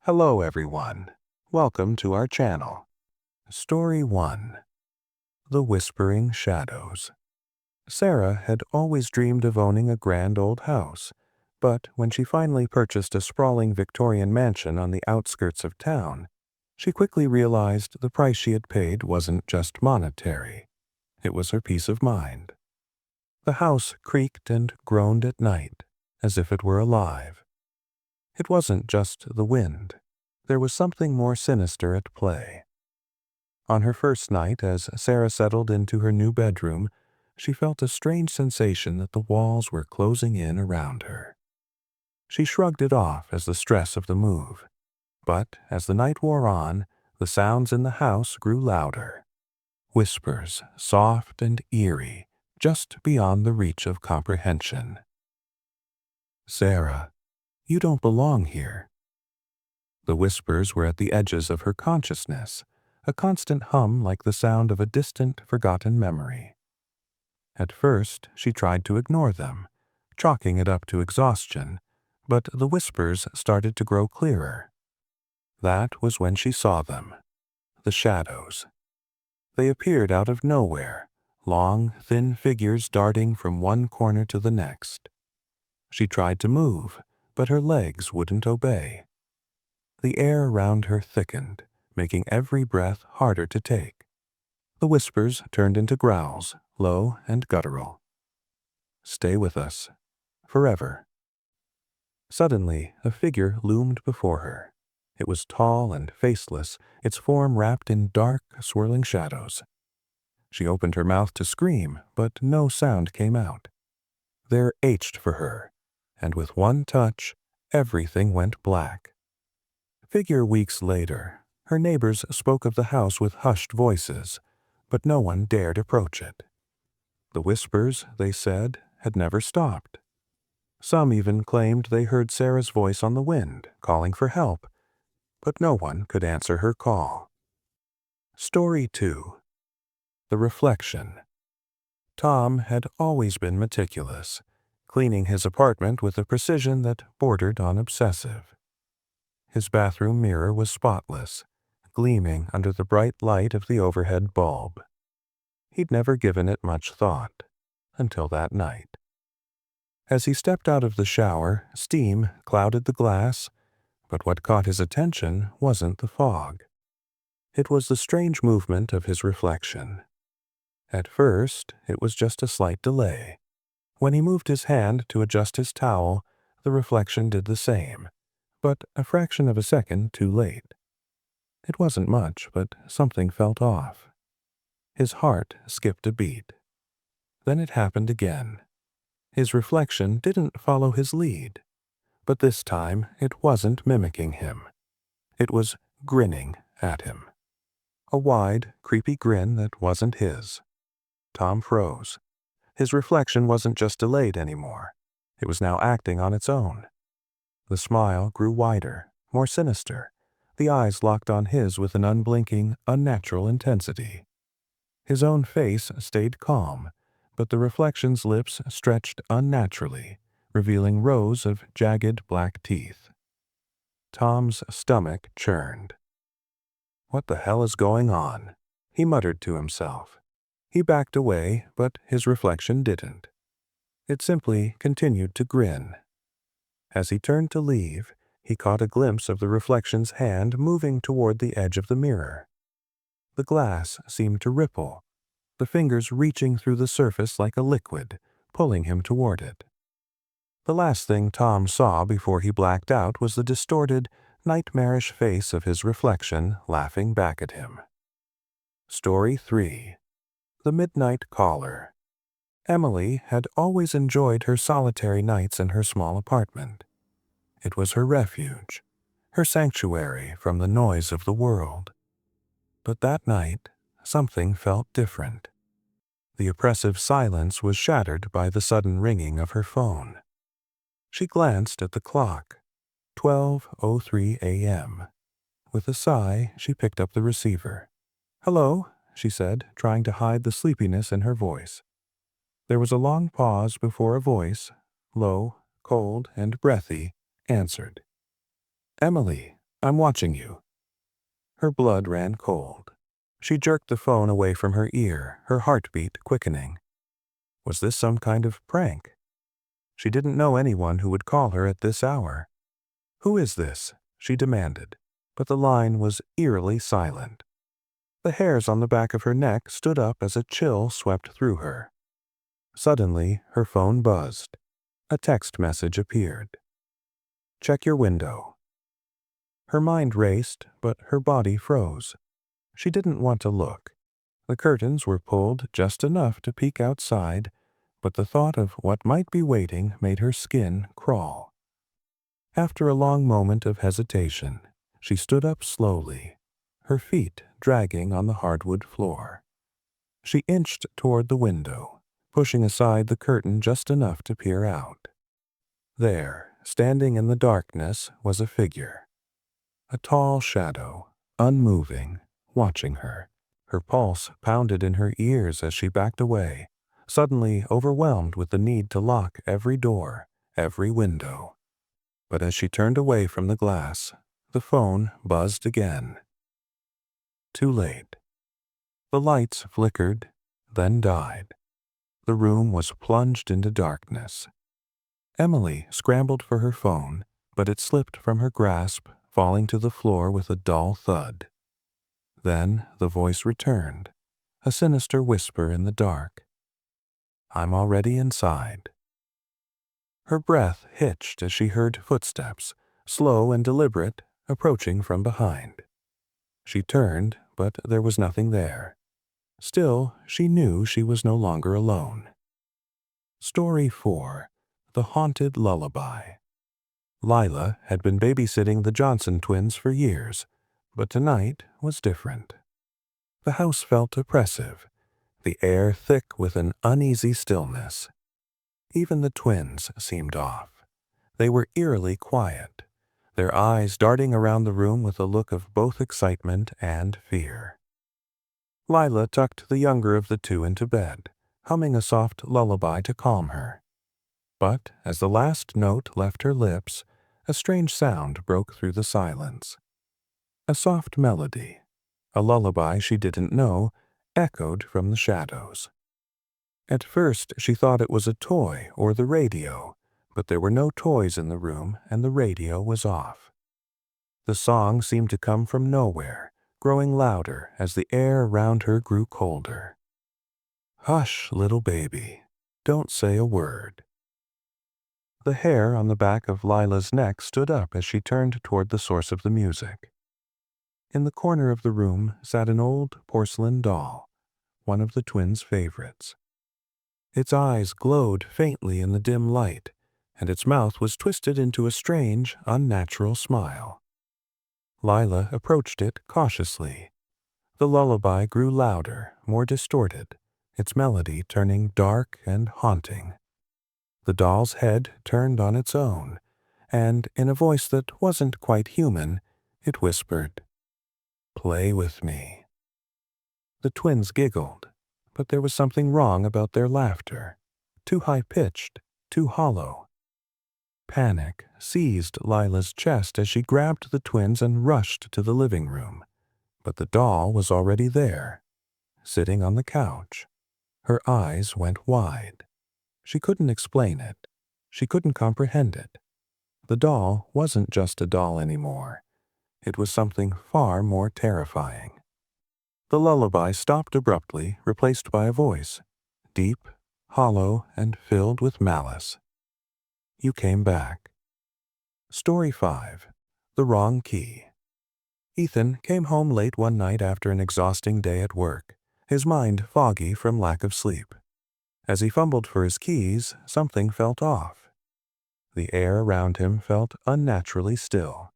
Hello everyone. Welcome to our channel. Story 1. The Whispering Shadows. Sarah had always dreamed of owning a grand old house, but when she finally purchased a sprawling Victorian mansion on the outskirts of town, she quickly realized the price she had paid wasn't just monetary. It was her peace of mind. The house creaked and groaned at night, as if it were alive. It wasn't just the wind. There was something more sinister at play. On her first night, as Sarah settled into her new bedroom, she felt a strange sensation that the walls were closing in around her. She shrugged it off as the stress of the move, but as the night wore on, the sounds in the house grew louder. Whispers, soft and eerie, just beyond the reach of comprehension. "Sarah, you don't belong here." The whispers were at the edges of her consciousness, a constant hum like the sound of a distant, forgotten memory. At first, she tried to ignore them, chalking it up to exhaustion, but the whispers started to grow clearer. That was when she saw them, the shadows. They appeared out of nowhere, long, thin figures darting from one corner to the next. She tried to move, but her legs wouldn't obey. The air around her thickened, making every breath harder to take. The whispers turned into growls, low and guttural. "Stay with us. Forever." Suddenly, a figure loomed before her. It was tall and faceless, its form wrapped in dark, swirling shadows. She opened her mouth to scream, but no sound came out. There ached for her, and with one touch, everything went black. Figure weeks later, her neighbors spoke of the house with hushed voices, but no one dared approach it. The whispers, they said, had never stopped. Some even claimed they heard Sarah's voice on the wind, calling for help, but no one could answer her call. Story 2. The Reflection. Tom had always been meticulous, cleaning his apartment with a precision that bordered on obsessive. His bathroom mirror was spotless, gleaming under the bright light of the overhead bulb. He'd never given it much thought, until that night. As he stepped out of the shower, steam clouded the glass, but what caught his attention wasn't the fog. It was the strange movement of his reflection. At first, it was just a slight delay. When he moved his hand to adjust his towel, the reflection did the same, but a fraction of a second too late. It wasn't much, but something felt off. His heart skipped a beat. Then it happened again. His reflection didn't follow his lead, but this time it wasn't mimicking him. It was grinning at him. A wide, creepy grin that wasn't his. Tom froze. His reflection wasn't just delayed anymore. It was now acting on its own. The smile grew wider, more sinister. The eyes locked on his with an unblinking, unnatural intensity. His own face stayed calm, but the reflection's lips stretched unnaturally, revealing rows of jagged black teeth. Tom's stomach churned. "What the hell is going on?" he muttered to himself. He backed away, but his reflection didn't. It simply continued to grin. As he turned to leave, he caught a glimpse of the reflection's hand moving toward the edge of the mirror. The glass seemed to ripple, the fingers reaching through the surface like a liquid, pulling him toward it. The last thing Tom saw before he blacked out was the distorted, nightmarish face of his reflection laughing back at him. Story 3. The Midnight Caller. Emily had always enjoyed her solitary nights in her small apartment. It was her refuge, her sanctuary from the noise of the world. But that night, something felt different. The oppressive silence was shattered by the sudden ringing of her phone. She glanced at the clock. 12:03 a.m. With a sigh, she picked up the receiver. "Hello," she said, trying to hide the sleepiness in her voice. There was a long pause before a voice, low, cold, and breathy, answered. "Emily, I'm watching you." Her blood ran cold. She jerked the phone away from her ear, her heartbeat quickening. Was this some kind of prank? She didn't know anyone who would call her at this hour. "Who is this?" she demanded, but the line was eerily silent. The hairs on the back of her neck stood up as a chill swept through her. Suddenly, her phone buzzed. A text message appeared. "Check your window." Her mind raced, but her body froze. She didn't want to look. The curtains were pulled just enough to peek outside, but the thought of what might be waiting made her skin crawl. After a long moment of hesitation, she stood up slowly, her feet dragging on the hardwood floor. She inched toward the window, pushing aside the curtain just enough to peer out. There, standing in the darkness, was a figure. A tall shadow, unmoving, watching her. Her pulse pounded in her ears as she backed away, suddenly overwhelmed with the need to lock every door, every window. But as she turned away from the glass, the phone buzzed again. Too late. The lights flickered, then died. The room was plunged into darkness. Emily scrambled for her phone, but it slipped from her grasp, falling to the floor with a dull thud. Then the voice returned, a sinister whisper in the dark. "I'm already inside." Her breath hitched as she heard footsteps, slow and deliberate, approaching from behind. She turned, but there was nothing there. Still, she knew she was no longer alone. Story 4. The Haunted Lullaby. Lila had been babysitting the Johnson twins for years, but tonight was different. The house felt oppressive, the air thick with an uneasy stillness. Even the twins seemed off. They were eerily quiet, their eyes darting around the room with a look of both excitement and fear. Lila tucked the younger of the two into bed, humming a soft lullaby to calm her. But as the last note left her lips, a strange sound broke through the silence. A soft melody, a lullaby she didn't know, echoed from the shadows. At first she thought it was a toy or the radio, but there were no toys in the room and the radio was off. The song seemed to come from nowhere, growing louder as the air around her grew colder. "Hush, little baby, don't say a word." The hair on the back of Lila's neck stood up as she turned toward the source of the music. In the corner of the room sat an old porcelain doll, one of the twins' favorites. Its eyes glowed faintly in the dim light, and its mouth was twisted into a strange, unnatural smile. Lila approached it cautiously. The lullaby grew louder, more distorted, its melody turning dark and haunting. The doll's head turned on its own, and in a voice that wasn't quite human, it whispered, "Play with me." The twins giggled, but there was something wrong about their laughter, too high-pitched, too hollow. Panic seized Lila's chest as she grabbed the twins and rushed to the living room, but the doll was already there, sitting on the couch. Her eyes went wide. She couldn't explain it. She couldn't comprehend it. The doll wasn't just a doll anymore. It was something far more terrifying. The lullaby stopped abruptly, replaced by a voice, deep, hollow, and filled with malice. "You came back." Story 5. The Wrong Key. Ethan came home late one night after an exhausting day at work, his mind foggy from lack of sleep. As he fumbled for his keys, something felt off. The air around him felt unnaturally still.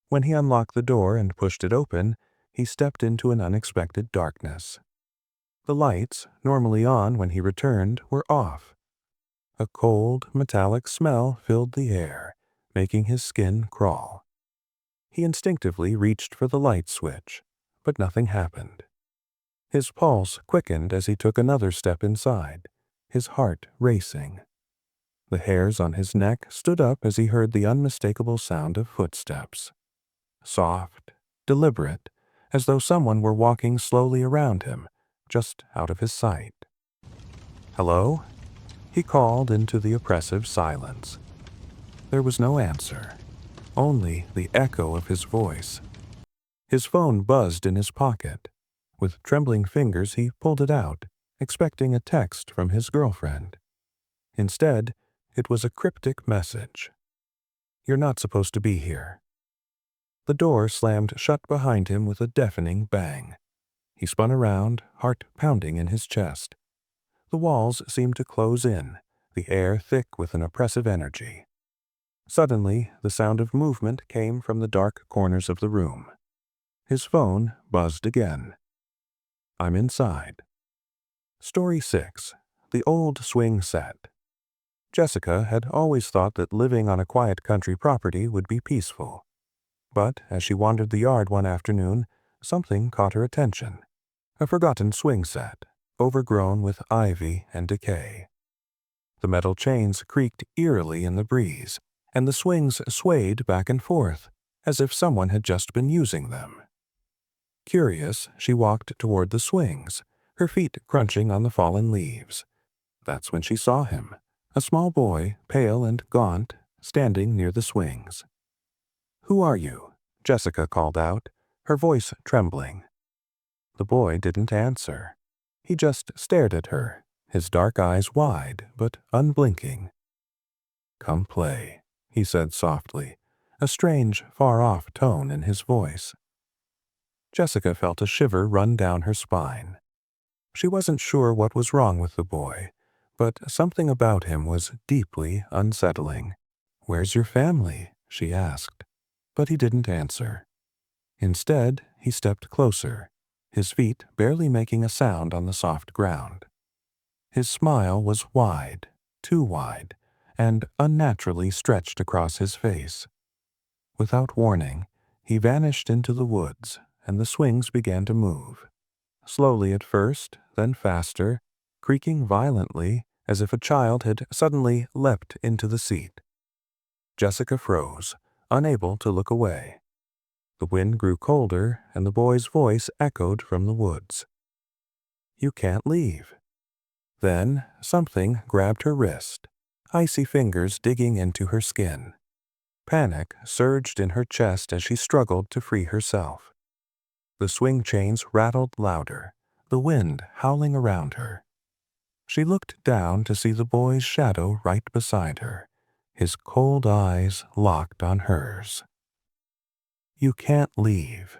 When he unlocked the door and pushed it open, he stepped into an unexpected darkness. The lights, normally on when he returned, were off. A cold, metallic smell filled the air, making his skin crawl. He instinctively reached for the light switch, but nothing happened. His pulse quickened as he took another step inside, his heart racing. The hairs on his neck stood up as he heard the unmistakable sound of footsteps. soft, deliberate, as though someone were walking slowly around him, just out of his sight. "Hello?" he called into the oppressive silence. There was no answer, only the echo of his voice. His phone buzzed in his pocket. With trembling fingers, he pulled it out, expecting a text from his girlfriend. Instead, it was a cryptic message. "You're not supposed to be here." The door slammed shut behind him with a deafening bang. He spun around, heart pounding in his chest. The walls seemed to close in, the air thick with an oppressive energy. Suddenly, the sound of movement came from the dark corners of the room. His phone buzzed again. "I'm inside." Story 6. The Old Swing Set. Jessica had always thought that living on a quiet country property would be peaceful. But as she wandered the yard one afternoon, something caught her attention. A forgotten swing set, overgrown with ivy and decay. The metal chains creaked eerily in the breeze, and the swings swayed back and forth, as if someone had just been using them. Curious, she walked toward the swings, her feet crunching on the fallen leaves. That's when she saw him, a small boy, pale and gaunt, standing near the swings. "Who are you?" Jessica called out, her voice trembling. The boy didn't answer. He just stared at her, his dark eyes wide but unblinking. "Come play," he said softly, a strange, far-off tone in his voice. Jessica felt a shiver run down her spine. She wasn't sure what was wrong with the boy, but something about him was deeply unsettling. "Where's your family?" she asked, but he didn't answer. Instead, he stepped closer, his feet barely making a sound on the soft ground. His smile was wide, too wide, and unnaturally stretched across his face. Without warning, he vanished into the woods, and the swings began to move. Slowly at first, then faster, creaking violently as if a child had suddenly leapt into the seat. Jessica froze, unable to look away. The wind grew colder, and the boy's voice echoed from the woods. "You can't leave." Then something grabbed her wrist, icy fingers digging into her skin. Panic surged in her chest as she struggled to free herself. The swing chains rattled louder, the wind howling around her. She looked down to see the boy's shadow right beside her, his cold eyes locked on hers. "You can't leave,"